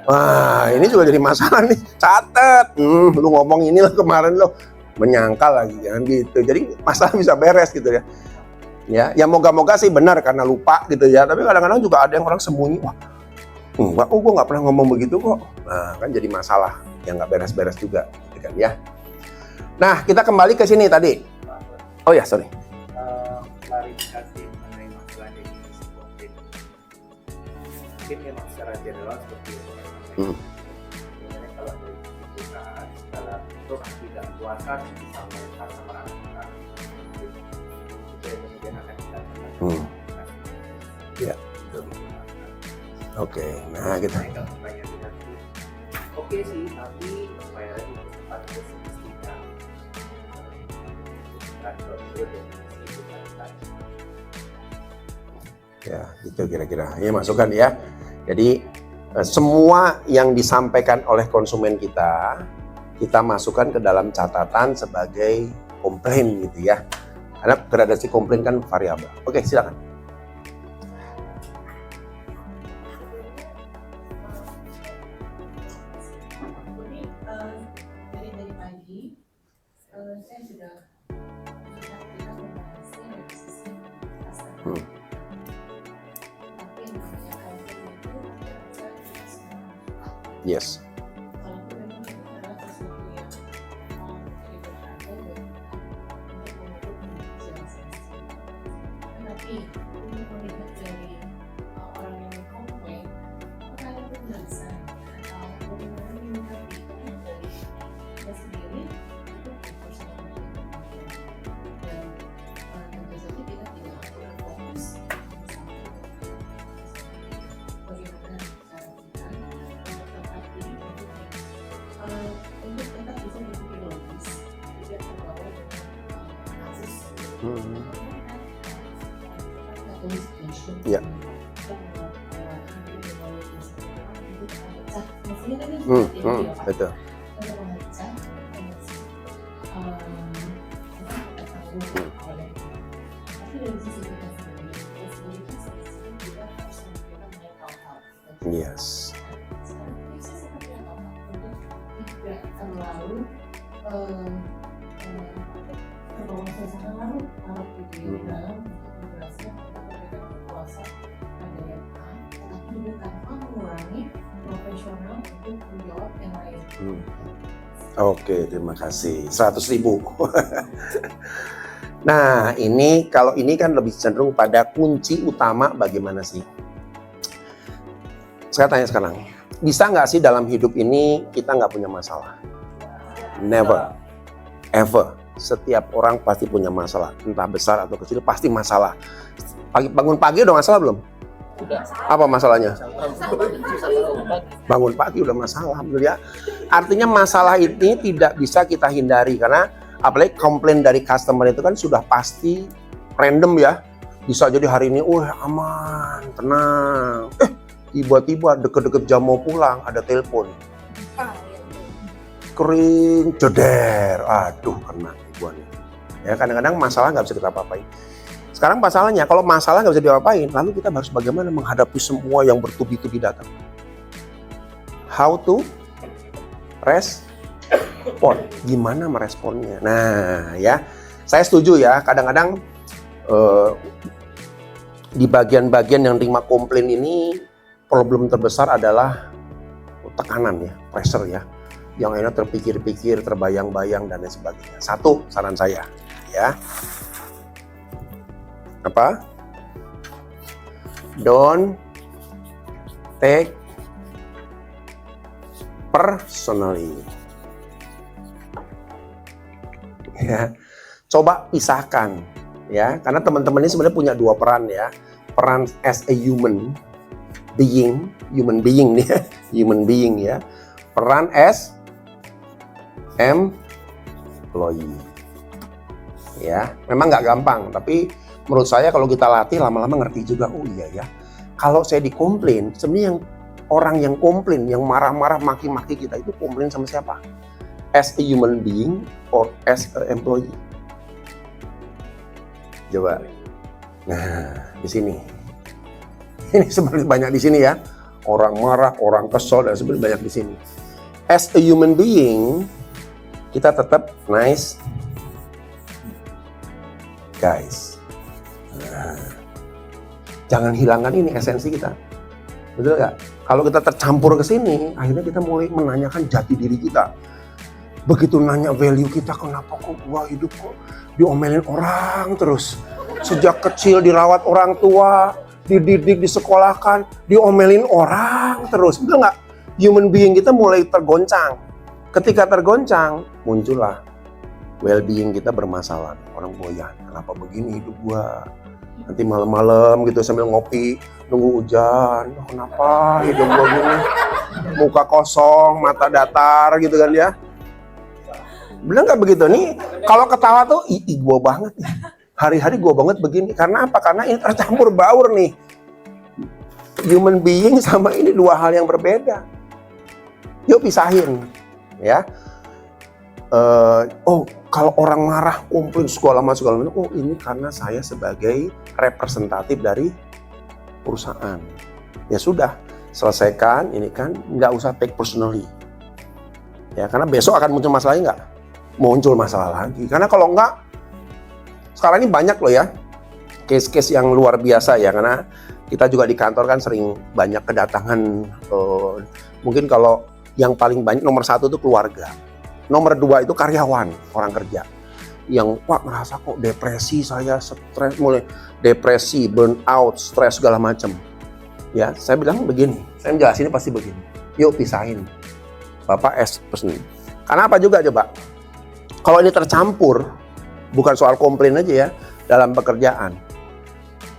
Wah, ini juga jadi masalah nih. Catet, lu ngomong inilah kemarin lo menyangkal lagi, jangan gitu. Jadi masalah bisa beres gitu ya. Ya moga-moga sih benar karena lupa gitu ya. Tapi kadang-kadang juga ada yang orang sembunyi. Wah, enggak, gue nggak pernah ngomong begitu kok. Nah, kan jadi masalah yang nggak beres-beres juga, gitu kan ya. Nah, kita kembali ke sini tadi. Oh ya, sorry. Klarifikasi mengenai masalah definisi konflik. Mungkin memang secara general seperti itu. Sebenarnya kalau dari sisi perusahaan, segala bentuk ketidakpuasan yang disampaikan sama anak-anak itu yang kemudian akan dilakukan. Ya. Oke, nah kita. Oke sih, tapi pembayaran itu cepat semestinya. Ya, itu kira-kira. Ya, masukan ya. Jadi semua yang disampaikan oleh konsumen kita masukkan ke dalam catatan sebagai komplain gitu ya. Karena gradasi komplain kan variabel. Oke, silakan. Dari pagi saya sudah kita membahasnya dari sisi customer. Tapi yang namanya konten itu tidak bisa kita semua. Yes. Walaupun memang itu adalah sesuatu yang menjadi berharga buat kita untuk membentuk secara sensitif. Tetapi untuk melihat dari orang yang komplain, apakah ada penjelasan atau bagaimana menyikapi dari kita sendiri untuk personal branding. Dan tentu saja kita tidak akan fokus sama bagaimana cara kita untuk tetap diri untuk tetap bisa berpikir logis, tidak terbawa dengan kasus Ya. Betul. Yes. Tidak terlalu terbawa suasana larut di dalam menjelaskan kita memberikan kekuasaan pada yang A, tetapi juga tanpa mengurangi profesional untuk menjawab yang lain. Oke, terima kasih. 100.000. Nah, ini kalau ini kan lebih cenderung pada kunci utama bagaimana sih? Saya tanya sekarang, bisa nggak sih dalam hidup ini kita nggak punya masalah? Never, ever. Setiap orang pasti punya masalah, entah besar atau kecil pasti masalah. Bangun pagi udah masalah belum? Apa masalahnya? Bangun pagi udah masalah, ya. Artinya masalah ini tidak bisa kita hindari karena apalagi komplain dari customer itu kan sudah pasti random ya. Bisa jadi hari ini, aman, tenang. Tiba-tiba deket-deket jam mau pulang ada telepon. Kering, jeder, aduh kena ribuan. Ya kadang-kadang masalah nggak bisa kita apa-apain. Sekarang masalahnya, kalau masalah nggak bisa diapa-apain, lalu kita harus bagaimana menghadapi semua yang bertubi-tubi datang. How to respond? Gimana meresponnya? Nah, ya, saya setuju ya. Kadang-kadang di bagian-bagian yang terima komplain ini problem terbesar adalah tekanan ya, pressure ya. Yang enak terpikir-pikir, terbayang-bayang dan lain sebagainya. Satu saran saya, ya. Apa? Don't take personally. Ya. Coba pisahkan ya, karena teman-teman ini sebenarnya punya dua peran ya. Peran as a human being nih ya, human being ya. Peran as employee. Ya, memang nggak gampang, tapi menurut saya kalau kita latih lama-lama ngerti juga. Oh iya ya, kalau saya dikomplain, sebenarnya orang yang komplain, yang marah-marah maki-maki kita itu komplain sama siapa? As a human being or as a employee? Coba. Nah, di sini. Ini sebenarnya banyak di sini ya. Orang marah, orang kesel dan sebenarnya banyak di sini. As a human being, kita tetap nice guys. Nah, jangan hilangkan ini esensi kita. Betul nggak? Kalau kita tercampur ke sini, akhirnya kita mulai menanyakan jati diri kita. Begitu nanya value kita, kenapa kok gua hidup kok diomelin orang terus. Sejak kecil dirawat orang tua, dididik, disekolahkan, diomelin orang terus. Betul nggak? Human being kita mulai tergoncang. Ketika tergoncang, muncullah well-being kita bermasalah. Orang goyah, kenapa begini hidup gua? Nanti malam-malam gitu sambil ngopi, nunggu hujan. Oh, kenapa hidup gua gini? Muka kosong, mata datar gitu kan ya. Bener nggak begitu? Nih, kalau ketawa tuh, gua banget nih. Hari-hari gua banget begini. Karena apa? Karena ini tercampur baur nih. Human being sama ini dua hal yang berbeda. Yuk pisahin, ya. Kalau orang marah, komplain segala macam, oh ini karena saya sebagai representatif dari perusahaan. Ya sudah, selesaikan. Ini kan nggak usah take personally. Ya, karena besok akan muncul masalahnya nggak? Muncul masalah lagi. Karena kalau nggak, sekarang ini banyak loh ya, case-case yang luar biasa ya. Karena kita juga di kantor kan sering banyak kedatangan. Mungkin kalau yang paling banyak nomor 1 itu keluarga. Nomor 2 itu karyawan, orang kerja. Yang merasa kok depresi saya, stres, mulai depresi, burnout, stres segala macam. Ya, saya bilang begini, saya jelasin pasti begini. Yuk pisahin. Bapak person. Karena apa juga coba? Kalau ini tercampur, bukan soal komplain aja ya, dalam pekerjaan.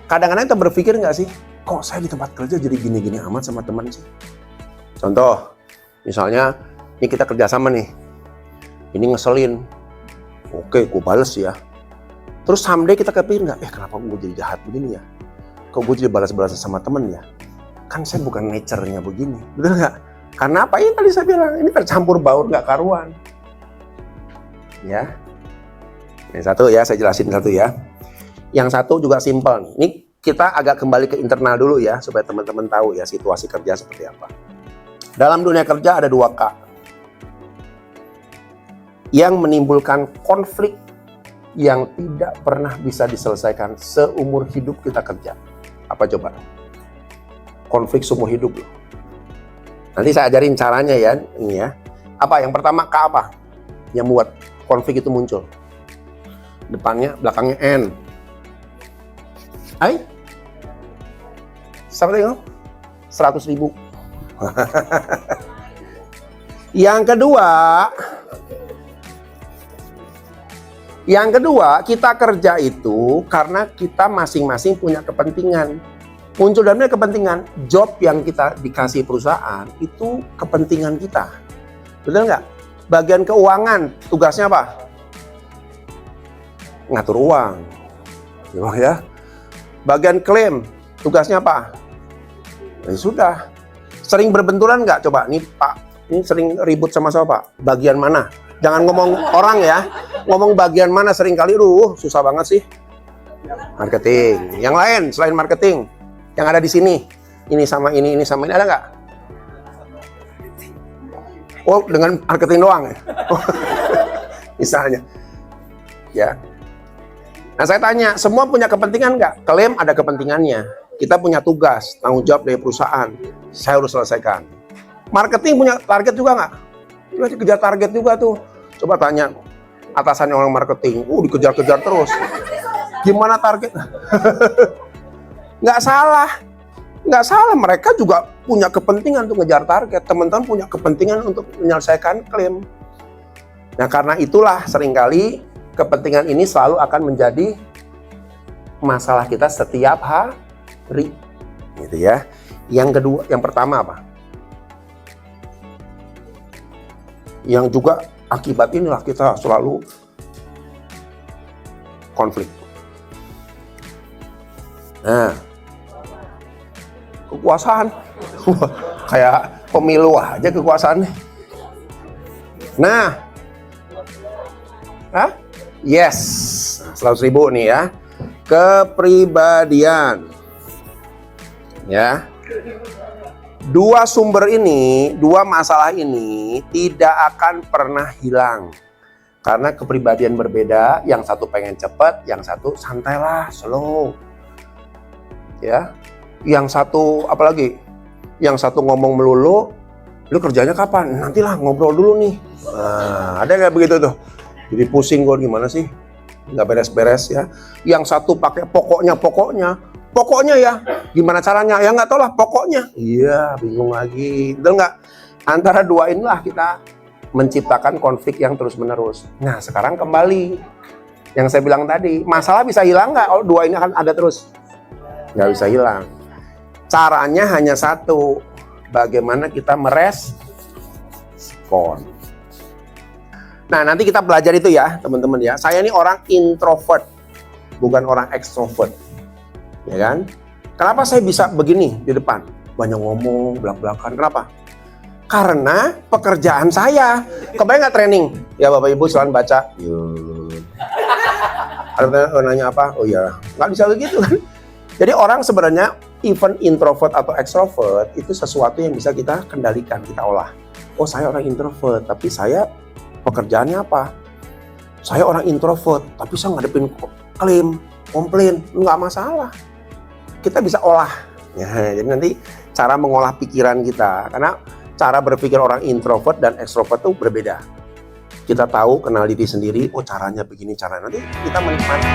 Kadang-kadang kita berpikir nggak sih, kok saya di tempat kerja jadi gini-gini amat sama teman sih? Contoh, misalnya, ini kita kerjasama nih, ini ngeselin, oke, gue bales ya. Terus someday kita kepikir nggak, kenapa gue jadi jahat begini ya? Kok gue jadi balas-balasan sama temen ya? Kan saya bukan nature-nya begini, betul nggak? Karena apa? Ini tadi saya bilang, ini tercampur baur nggak karuan. Ya, ini satu ya, saya jelasin satu ya. Yang satu juga simpel nih. Ini kita agak kembali ke internal dulu ya, supaya teman-teman tahu ya situasi kerja seperti apa. Dalam dunia kerja ada 2 K yang menimbulkan konflik yang tidak pernah bisa diselesaikan seumur hidup kita kerja. Apa coba? Konflik seumur hidup loh. Nanti saya ajarin caranya ya, ini ya. Apa? Yang pertama K apa? Yang membuat konflik itu muncul. Depannya, belakangnya N. Hai? Siapa tengok? 100.000. Yang kedua, kita kerja itu karena kita masing-masing punya kepentingan. Muncul dari kepentingan, job yang kita dikasih perusahaan itu kepentingan kita. Betul nggak? Bagian keuangan, tugasnya apa? Ngatur uang. Ya. Bagian klaim, tugasnya apa? Ya sudah. Sering berbenturan nggak? Coba, nih Pak, ini sering ribut sama siapa Pak? Bagian mana? Jangan ngomong orang ya, ngomong bagian mana sering kali, susah banget sih. Marketing. Yang lain selain marketing, yang ada di sini, ini sama ini ada nggak? Oh, dengan marketing doang ya? Misalnya. Ya. Nah, saya tanya, semua punya kepentingan nggak? Klaim ada kepentingannya. Kita punya tugas, tanggung jawab dari perusahaan. Saya harus selesaikan. Marketing punya target juga nggak? Udah dikejar target juga tuh. Coba tanya atasannya orang marketing. Dikejar-kejar terus. Gimana target? Nggak salah. Nggak salah, mereka juga punya kepentingan untuk ngejar target. Teman-teman punya kepentingan untuk menyelesaikan klaim. Nah, karena itulah seringkali kepentingan ini selalu akan menjadi masalah kita setiap hari. Gitu ya. Yang pertama apa? Yang juga akibat inilah kita selalu konflik. Nah, kekuasaan. Kayak pemilu aja kekuasaannya. Nah, yes, 100.000 nih ya. Kepribadian. Ya. Dua sumber ini, dua masalah ini tidak akan pernah hilang. Karena kepribadian berbeda, yang satu pengen cepat, yang satu santailah, slow. Ya. Yang satu apalagi? Yang satu ngomong melulu, Lu kerjanya kapan? Nantilah ngobrol dulu nih. Nah, ada nggak begitu tuh? Jadi pusing gue gimana sih? Nggak beres-beres ya. Yang satu pakai pokoknya ya. Gimana caranya? Ya nggak tahu lah pokoknya. Iya, bingung lagi. Betul nggak? Antara dua inilah kita menciptakan konflik yang terus-menerus. Nah, sekarang kembali yang saya bilang tadi, masalah bisa hilang nggak? Oh, dua ini akan ada terus. Nggak bisa hilang. Caranya hanya satu, bagaimana kita merespon. Nah, nanti kita belajar itu ya, teman-teman ya. Saya ini orang introvert, bukan orang extrovert. Ya kan? Kenapa saya bisa begini di depan? Banyak ngomong, belak-belakan. Kenapa? Karena pekerjaan saya. Kebayang nggak training? Ya Bapak Ibu silahkan baca. Ada nanya apa? Oh iya, nggak bisa begitu kan? Jadi orang sebenarnya even introvert atau extrovert itu sesuatu yang bisa kita kendalikan, kita olah. Oh saya orang introvert, tapi saya pekerjaannya apa? Saya orang introvert, tapi saya ngadepin klaim, komplain, nggak masalah. Kita bisa olah. Ya, jadi nanti cara mengolah pikiran kita, karena cara berpikir orang introvert dan extrovert itu berbeda. Kita tahu, kenal diri sendiri, oh caranya begini, caranya nanti kita menikmati.